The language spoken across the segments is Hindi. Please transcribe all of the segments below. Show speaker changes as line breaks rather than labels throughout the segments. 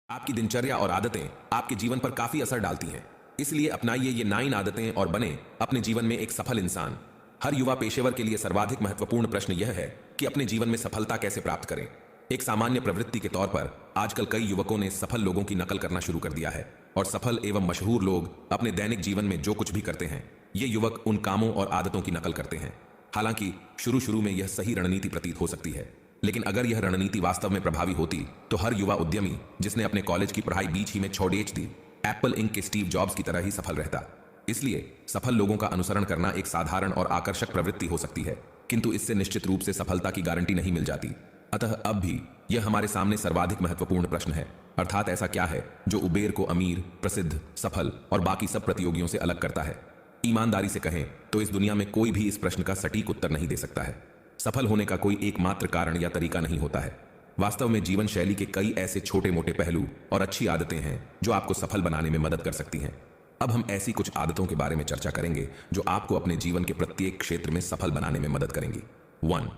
आपकी दिनचर्या और आदतें आपके जीवन पर काफी असर डालती हैं। इसलिए अपनाइए ये 9 आदतें और बने अपने जीवन में एक सफल इंसान। हर युवा पेशेवर के लिए सर्वाधिक महत्वपूर्ण प्रश्न यह है कि अपने जीवन में सफलता कैसे प्राप्त करें। एक सामान्य प्रवृत्ति के तौर पर आजकल कई युवकों ने सफल लोगों की नकल करना शुरू कर दिया है और सफल एवं मशहूर लोग अपने दैनिक जीवन में जो कुछ भी करते हैं ये युवक उन कामों और आदतों की नकल करते हैं। हालांकि शुरू शुरू में यह सही रणनीति प्रतीत हो सकती है, लेकिन अगर यह रणनीति वास्तव में प्रभावी होती तो हर युवा उद्यमी जिसने अपने कॉलेज की पढ़ाई बीच ही में छोड़ दी एप्पल इंक के स्टीव जॉब्स की तरह ही सफल रहता। इसलिए सफल लोगों का अनुसरण करना एक साधारण और आकर्षक प्रवृत्ति हो सकती है, किंतु इससे निश्चित रूप से सफलता की गारंटी नहीं मिल जाती। अतः अब भी यह हमारे सामने सर्वाधिक महत्वपूर्ण प्रश्न है, अर्थात ऐसा क्या है जो उबेर को अमीर, प्रसिद्ध, सफल और बाकी सब प्रतियोगियों से अलग करता है। ईमानदारी से कहें तो इस दुनिया में कोई भी इस प्रश्न का सटीक उत्तर नहीं दे सकता है। सफल होने का कोई एकमात्र कारण या तरीका नहीं होता है। वास्तव में जीवन शैली के कई ऐसे छोटे मोटे पहलू और अच्छी आदतें हैं जो आपको सफल बनाने में मदद कर सकती हैं। अब हम ऐसी कुछ आदतों के बारे में चर्चा करेंगे जो आपको अपने जीवन के प्रत्येक क्षेत्र में सफल बनाने में मदद करेंगी। 1.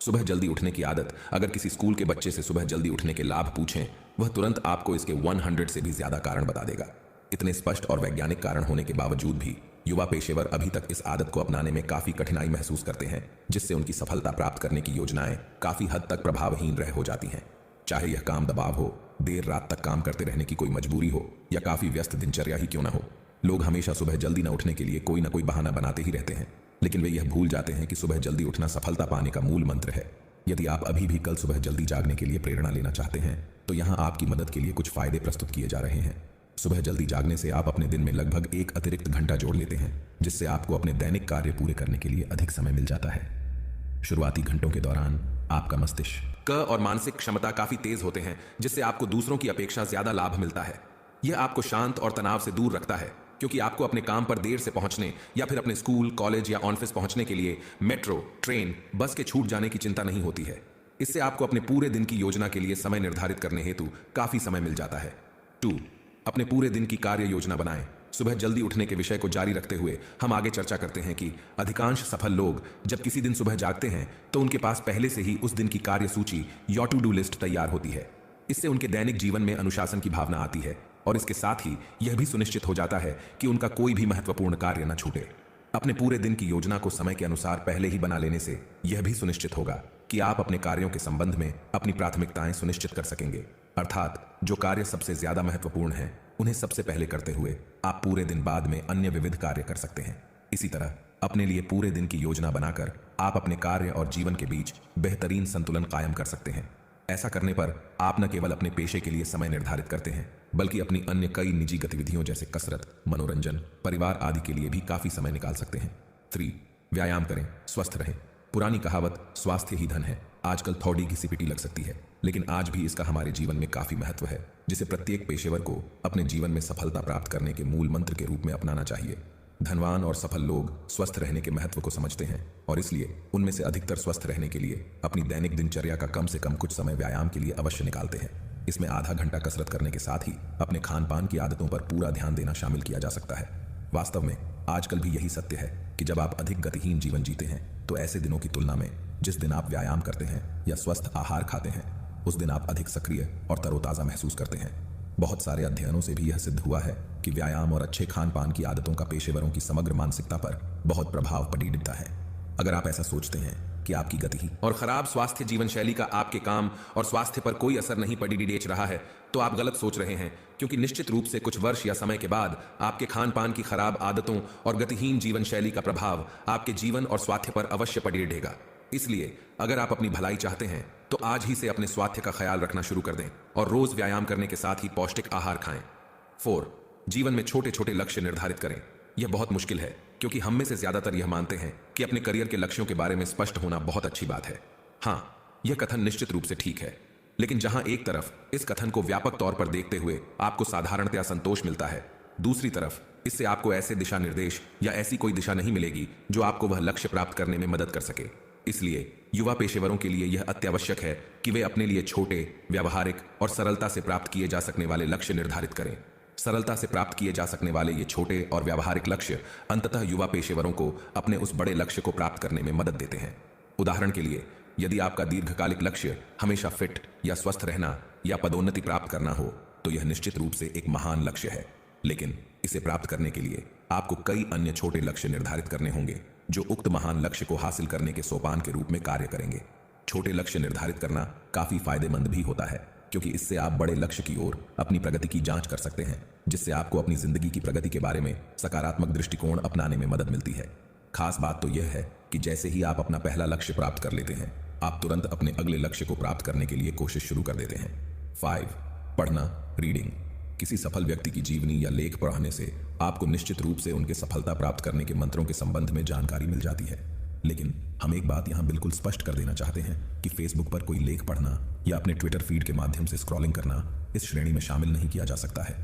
सुबह जल्दी उठने की आदत। अगर किसी स्कूल के बच्चे से सुबह जल्दी उठने के लाभ पूछें, वह तुरंत आपको इसके 100 से भी ज्यादा कारण बता देगा। इतने स्पष्ट और वैज्ञानिक कारण होने के बावजूद भी युवा पेशेवर अभी तक इस आदत को अपनाने में काफी कठिनाई महसूस करते हैं, जिससे उनकी सफलता प्राप्त करने की योजनाएं काफी हद तक प्रभावहीन रह हो जाती हैं। चाहे यह काम दबाव हो, देर रात तक काम करते रहने की कोई मजबूरी हो या काफी व्यस्त दिनचर्या ही क्यों न हो, लोग हमेशा सुबह जल्दी न उठने के लिए कोई ना कोई बहाना बनाते ही रहते हैं। लेकिन वे यह भूल जाते हैं कि सुबह जल्दी उठना सफलता पाने का मूल मंत्र है। यदि आप अभी भी कल सुबह जल्दी जागने के लिए प्रेरणा लेना चाहते हैं तो यहाँ आपकी मदद के लिए कुछ फायदे प्रस्तुत किए जा रहे हैं। सुबह जल्दी जागने से आप अपने दिन में लगभग एक अतिरिक्त घंटा जोड़ लेते हैं, जिससे आपको अपने दैनिक कार्य पूरे करने के लिए अधिक समय मिल जाता है। शुरुआती घंटों के दौरान आपका मस्तिष्क और मानसिक क्षमता काफी तेज होते हैं, जिससे आपको दूसरों की अपेक्षा ज्यादा लाभ मिलता है। यह आपको शांत और तनाव से दूर रखता है, क्योंकि आपको अपने काम पर देर से पहुंचने या फिर अपने स्कूल, कॉलेज या ऑफिस पहुंचने के लिए मेट्रो, ट्रेन, बस के छूट जाने की चिंता नहीं होती है। इससे आपको अपने पूरे दिन की योजना के लिए समय निर्धारित करने हेतु काफी समय मिल जाता है। 2. अपने पूरे दिन की कार्य योजना बनाएं। सुबह जल्दी उठने के विषय को जारी रखते हुए हम आगे चर्चा करते हैं कि अधिकांश सफल लोग जब किसी दिन सुबह जागते हैं तो उनके पास पहले से ही उस दिन की कार्य सूची या टू डू लिस्ट तैयार होती है। इससे उनके दैनिक जीवन में अनुशासन की भावना आती है और इसके साथ ही यह भी सुनिश्चित हो जाता है कि उनका कोई भी महत्वपूर्ण कार्य न छूटे। अपने पूरे दिन की योजना को समय के अनुसार पहले ही बना लेने से यह भी सुनिश्चित होगा कि आप अपने कार्यों के संबंध में अपनी प्राथमिकताएं सुनिश्चित कर सकेंगे, अर्थात जो कार्य सबसे ज्यादा महत्वपूर्ण हैं उन्हें सबसे पहले करते हुए आप पूरे दिन बाद में अन्य विविध कार्य कर सकते हैं। इसी तरह अपने लिए पूरे दिन की योजना बनाकर आप अपने कार्य और जीवन के बीच बेहतरीन संतुलन कायम कर सकते हैं। ऐसा करने पर आप न केवल अपने पेशे के लिए समय निर्धारित करते हैं, बल्कि अपनी अन्य कई निजी गतिविधियों जैसे कसरत, मनोरंजन, परिवार आदि के लिए भी काफी समय निकाल सकते हैं। 3. व्यायाम करें, स्वस्थ रहें। पुरानी कहावत स्वास्थ्य ही धन है आजकल थोड़ी घिसी पिटी लग सकती है, लेकिन आज भी इसका हमारे जीवन में काफी महत्व है, जिसे प्रत्येक पेशेवर को अपने जीवन में सफलता प्राप्त करने के मूल मंत्र के रूप में अपनाना चाहिए। धनवान और सफल लोग स्वस्थ रहने के महत्व को समझते हैं और इसलिए उनमें से अधिकतर स्वस्थ रहने के लिए अपनी दैनिक दिनचर्या का कम से कम कुछ समय व्यायाम के लिए अवश्य निकालते हैं। इसमें आधा घंटा कसरत करने के साथ ही अपने खान पान की आदतों पर पूरा ध्यान देना शामिल किया जा सकता है। वास्तव में आजकल भी यही सत्य है कि जब आप अधिक गतिहीन जीवन जीते हैं तो ऐसे दिनों की तुलना में जिस दिन आप व्यायाम करते हैं या स्वस्थ आहार खाते हैं उस दिन आप अधिक सक्रिय और तरोताजा महसूस करते हैं। बहुत सारे अध्ययनों से भी यह सिद्ध हुआ है कि व्यायाम और अच्छे खान पान की आदतों का पेशेवरों की समग्र मानसिकता पर बहुत प्रभाव पड़ता है। अगर आप ऐसा सोचते हैं कि आपकी गति और खराब स्वास्थ्य जीवन शैली का आपके काम और स्वास्थ्य पर कोई असर नहीं पड़ रहा है तो आप गलत सोच रहे हैं, क्योंकि निश्चित रूप से कुछ वर्ष या समय के बाद आपके खान पान की खराब आदतों और गतिहीन जीवन शैली का प्रभाव आपके जीवन और स्वास्थ्य पर अवश्य पड़ेगा। इसलिए अगर आप अपनी भलाई चाहते हैं तो आज ही से अपने स्वास्थ्य का ख्याल रखना शुरू कर दें और रोज व्यायाम करने के साथ ही पौष्टिक आहार खाएं। 4. जीवन में छोटे छोटे लक्ष्य निर्धारित करें। यह बहुत मुश्किल है, क्योंकि हम में से ज्यादातर यह मानते हैं कि अपने करियर के लक्ष्यों के बारे में स्पष्ट होना बहुत अच्छी बात है। हाँ, यह कथन निश्चित रूप से ठीक है, लेकिन जहां एक तरफ इस कथन को व्यापक तौर पर देखते हुए आपको साधारणतया संतोष मिलता है, दूसरी तरफ इससे आपको ऐसे दिशा निर्देश या ऐसी कोई दिशा नहीं मिलेगी जो आपको वह लक्ष्य प्राप्त करने में मदद कर सके। इसलिए युवा पेशेवरों के लिए यह अत्यावश्यक है कि वे अपने लिए छोटे, व्यावहारिक और सरलता से प्राप्त किए जा सकने वाले लक्ष्य निर्धारित करें। सरलता से प्राप्त किए जा सकने वाले ये छोटे और व्यावहारिक लक्ष्य अंततः युवा पेशेवरों को अपने उस बड़े लक्ष्य को प्राप्त करने में मदद देते हैं। उदाहरण के लिए, यदि आपका दीर्घकालिक लक्ष्य हमेशा फिट या स्वस्थ रहना या पदोन्नति प्राप्त करना हो, तो यह निश्चित रूप से एक महान लक्ष्य है। लेकिन इसे प्राप्त करने के लिए आपको कई अन्य छोटे लक्ष्य निर्धारित करने होंगे जो उक्त महान लक्ष्य को हासिल करने के सोपान के रूप में कार्य करेंगे। छोटे लक्ष्य निर्धारित करना काफी फायदेमंद भी होता है, क्योंकि इससे आप बड़े लक्ष्य की ओर अपनी प्रगति की जांच कर सकते हैं, जिससे आपको अपनी जिंदगी की प्रगति के बारे में सकारात्मक दृष्टिकोण अपनाने में मदद मिलती है। खास बात तो यह है कि जैसे ही आप अपना पहला लक्ष्य प्राप्त कर लेते हैं, आप तुरंत अपने अगले लक्ष्य को प्राप्त करने के लिए कोशिश शुरू कर देते हैं। 5. पढ़ना, रीडिंग। किसी सफल व्यक्ति की जीवनी या लेख पढ़ने से आपको निश्चित रूप से उनके सफलता प्राप्त करने के मंत्रों के संबंध में जानकारी मिल जाती है। लेकिन हम एक बात यहां बिल्कुल स्पष्ट कर देना चाहते हैं कि फेसबुक पर कोई लेख पढ़ना या अपने ट्विटर फीड के माध्यम से स्क्रॉलिंग करना इस श्रेणी में शामिल नहीं किया जा सकता है।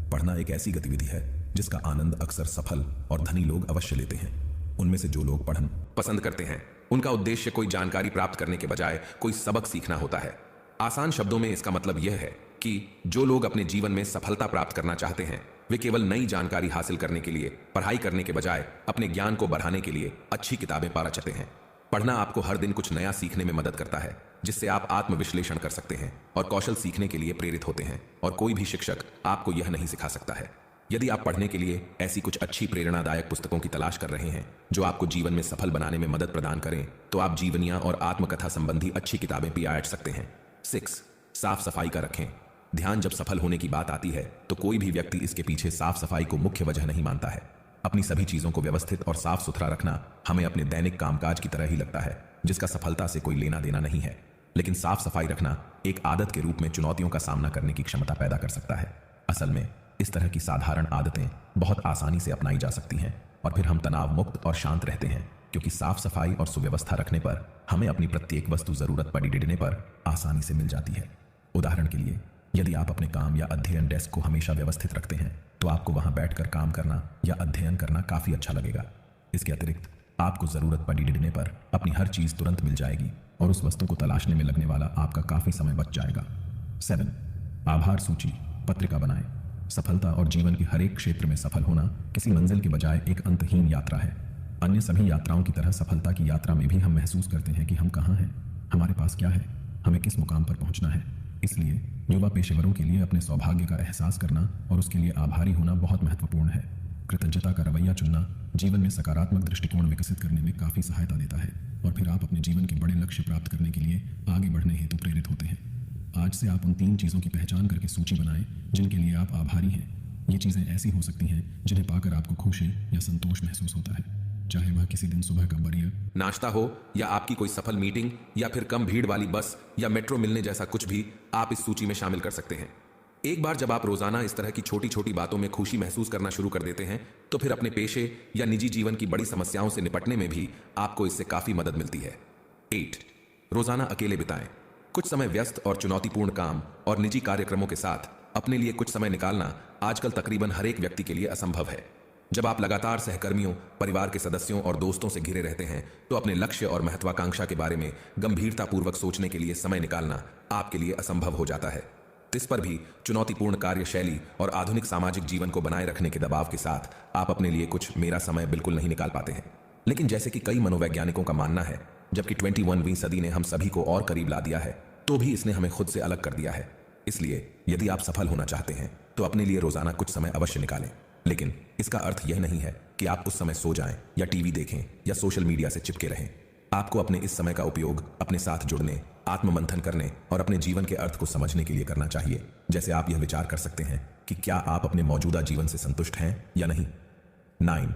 पढ़ना एक ऐसी गतिविधि है जिसका आनंद अक्सर सफल और धनी लोग अवश्य लेते हैं। उनमें से जो लोग पढ़ना
पसंद करते हैं, उनका उद्देश्य कोई जानकारी प्राप्त करने के बजाय कोई सबक सीखना होता है। आसान शब्दों में इसका मतलब यह है कि जो लोग अपने जीवन में सफलता प्राप्त करना चाहते हैं, वे केवल नई जानकारी हासिल करने के लिए पढ़ाई करने के बजाय अपने ज्ञान को बढ़ाने के लिए अच्छी किताबें पढ़ना चाहते हैं। पढ़ना आपको हर दिन कुछ नया सीखने में मदद करता है, जिससे आप आत्मविश्लेषण कर सकते हैं और कौशल सीखने के लिए प्रेरित होते हैं, और कोई भी शिक्षक आपको यह नहीं सिखा सकता है। यदि आप पढ़ने के लिए ऐसी कुछ अच्छी प्रेरणादायक पुस्तकों की तलाश कर रहे हैं जो आपको जीवन में सफल बनाने में मदद प्रदान करें, तो आप जीवनियां और आत्मकथा संबंधी अच्छी किताबें भी आयट सकते हैं। 6. साफ सफाई का रखें ध्यान। जब सफल होने की बात आती है तो कोई भी व्यक्ति इसके पीछे साफ सफाई को मुख्य वजह नहीं मानता है। अपनी सभी चीजों को व्यवस्थित और साफ सुथरा रखना हमें अपने दैनिक कामकाज की तरह ही लगता है, जिसका सफलता से कोई लेना देना नहीं है। लेकिन साफ सफाई रखना एक आदत के रूप में चुनौतियों का सामना करने की क्षमता पैदा कर सकता है। असल में इस तरह की साधारण आदतें बहुत आसानी से अपनाई जा सकती हैं और फिर हम तनाव मुक्त और शांत रहते हैं, क्योंकि साफ सफाई और सुव्यवस्था रखने पर हमें अपनी प्रत्येक वस्तु जरूरत पड़ने पर आसानी से मिल जाती है। उदाहरण के लिए, यदि आप अपने काम या अध्ययन डेस्क को हमेशा व्यवस्थित रखते हैं तो आपको वहां बैठकर काम करना या अध्ययन करना काफी अच्छा लगेगा। इसके अतिरिक्त आपको जरूरत पड़ने पर अपनी हर चीज तुरंत मिल जाएगी और उस वस्तु को तलाशने में लगने वाला आपका काफी समय बच जाएगा। 7. आभार सूची पत्रिका बनाएं। सफलता और जीवन के हर एक क्षेत्र में सफल होना किसी मंजिल के बजाय एक अंतहीन यात्रा है। अन्य सभी यात्राओं की तरह सफलता की यात्रा में भी हम महसूस करते हैं कि हम कहाँ हैं, हमारे पास क्या है, हमें किस मुकाम पर पहुंचना है। इसलिए युवा पेशेवरों के लिए अपने सौभाग्य का एहसास करना और उसके लिए आभारी होना बहुत महत्वपूर्ण है। कृतज्ञता का रवैया चुनना जीवन में सकारात्मक दृष्टिकोण विकसित करने में काफी सहायता देता है और फिर आप अपने जीवन के बड़े लक्ष्य प्राप्त करने के लिए आगे बढ़ने हेतु प्रेरित होते हैं। आज से आप उन 3 चीज़ों की पहचान करके सूची बनाएं जिनके लिए आप आभारी हैं। ये चीज़ें ऐसी हो सकती हैं जिन्हें पाकर आपको खुशी या संतोष महसूस होता है, चाहे वह किसी दिन सुबह का बढ़िया नाश्ता हो या आपकी कोई सफल मीटिंग या फिर कम भीड़ वाली बस या मेट्रो मिलने जैसा कुछ भी आप इस सूची में शामिल कर सकते हैं। एक बार जब आप रोजाना इस तरह की छोटी छोटी बातों में खुशी महसूस करना शुरू कर देते हैं, तो फिर अपने पेशे या निजी जीवन की बड़ी समस्याओं से निपटने में भी आपको इससे काफी मदद मिलती है। 8. रोजाना अकेले बिताएं। कुछ समय व्यस्त और चुनौतीपूर्ण काम और निजी कार्यक्रमों के साथ अपने लिए कुछ समय निकालना आजकल तकरीबन हर एक व्यक्ति के लिए असंभव है। जब आप लगातार सहकर्मियों, परिवार के सदस्यों और दोस्तों से घिरे रहते हैं, तो अपने लक्ष्य और महत्वाकांक्षा के बारे में गंभीरतापूर्वक सोचने के लिए समय निकालना आपके लिए असंभव हो जाता है। इस पर भी चुनौतीपूर्ण कार्यशैली और आधुनिक सामाजिक जीवन को बनाए रखने के दबाव के साथ आप अपने लिए कुछ मेरा समय बिल्कुल नहीं निकाल पाते हैं। लेकिन जैसे कि कई मनोवैज्ञानिकों का मानना है, जबकि 21वीं सदी ने हम सभी को और करीब ला दिया है, तो भी इसने हमें खुद से अलग कर दिया है। इसलिए यदि आप सफल होना चाहते हैं तो अपने लिए रोजाना कुछ समय अवश्य निकालें। लेकिन इसका अर्थ यह नहीं है कि आप उस समय सो जाएं या टीवी देखें या सोशल मीडिया से चिपके रहें। आपको अपने इस समय का उपयोग अपने साथ जुड़ने, आत्ममंथन करने और अपने जीवन के अर्थ को समझने के लिए करना चाहिए। जैसे आप यह विचार कर सकते हैं कि क्या आप अपने मौजूदा जीवन से संतुष्ट हैं या नहीं। 9.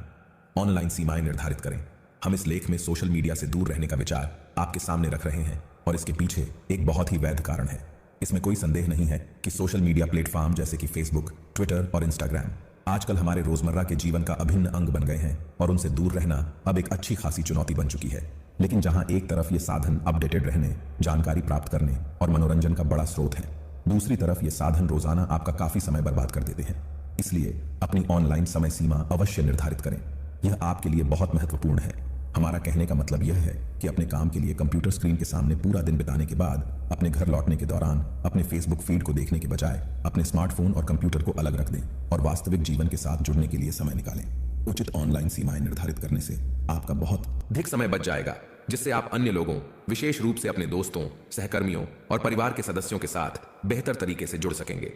ऑनलाइन सीमाएं निर्धारित करें। हम इस लेख में सोशल मीडिया से दूर रहने का विचार आपके सामने रख रहे हैं और इसके पीछे एक बहुत ही वैध कारण है। इसमें कोई संदेह नहीं है कि सोशल मीडिया प्लेटफॉर्म जैसे कि फेसबुक, ट्विटर और इंस्टाग्राम आजकल हमारे रोजमर्रा के जीवन का अभिन्न अंग बन गए हैं और उनसे दूर रहना अब एक अच्छी खासी चुनौती बन चुकी है। लेकिन जहां एक तरफ ये साधन अपडेटेड रहने, जानकारी प्राप्त करने और मनोरंजन का बड़ा स्रोत है, दूसरी तरफ ये साधन रोजाना आपका काफी समय बर्बाद कर देते हैं। इसलिए अपनी ऑनलाइन समय सीमा अवश्य निर्धारित करें। यह आपके लिए बहुत महत्वपूर्ण है। हमारा कहने का मतलब यह है कि अपने काम के लिए कंप्यूटर स्क्रीन के सामने पूरा दिन बिताने के बाद अपने घर लौटने के दौरान अपने फेसबुक फीड को देखने के बजाय अपने स्मार्टफोन और कंप्यूटर को अलग रख दें और वास्तविक जीवन के साथ जुड़ने के लिए समय निकालें। उचित ऑनलाइन सीमाएं निर्धारित करने से आपका बहुत अधिक समय बच जाएगा, जिससे आप अन्य लोगों, विशेष रूप से अपने दोस्तों, सहकर्मियों और परिवार के सदस्यों के साथ बेहतर तरीके से जुड़ सकेंगे।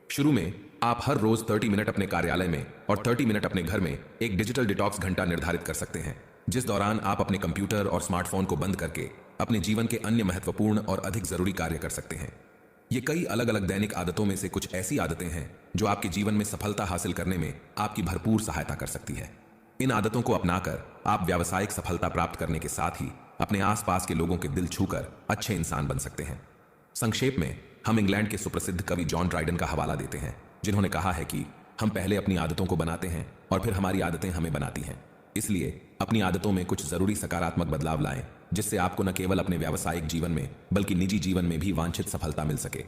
शुरू में आप हर रोज 30 मिनट अपने कार्यालय में और 30 मिनट अपने घर में एक डिजिटल डिटॉक्स घंटा निर्धारित कर सकते हैं, जिस दौरान आप अपने कंप्यूटर और स्मार्टफोन को बंद करके अपने जीवन के अन्य महत्वपूर्ण और अधिक जरूरी कार्य कर सकते हैं। ये कई अलग अलग दैनिक आदतों में से कुछ ऐसी आदतें हैं जो आपके जीवन में सफलता हासिल करने में आपकी भरपूर सहायता कर सकती है। इन आदतों को अपनाकर आप व्यावसायिक सफलता प्राप्त करने के साथ ही अपने आसपास के लोगों के दिल छूकर अच्छे इंसान बन सकते हैं। संक्षेप में हम इंग्लैंड के सुप्रसिद्ध कवि जॉन ड्राइडन का हवाला देते हैं, जिन्होंने कहा है कि हम पहले अपनी आदतों को बनाते हैं और फिर हमारी आदतें हमें बनाती हैं। इसलिए अपनी आदतों में कुछ जरूरी सकारात्मक बदलाव लाएं, जिससे आपको न केवल अपने व्यावसायिक जीवन में बल्कि निजी जीवन में भी वांछित सफलता मिल सके।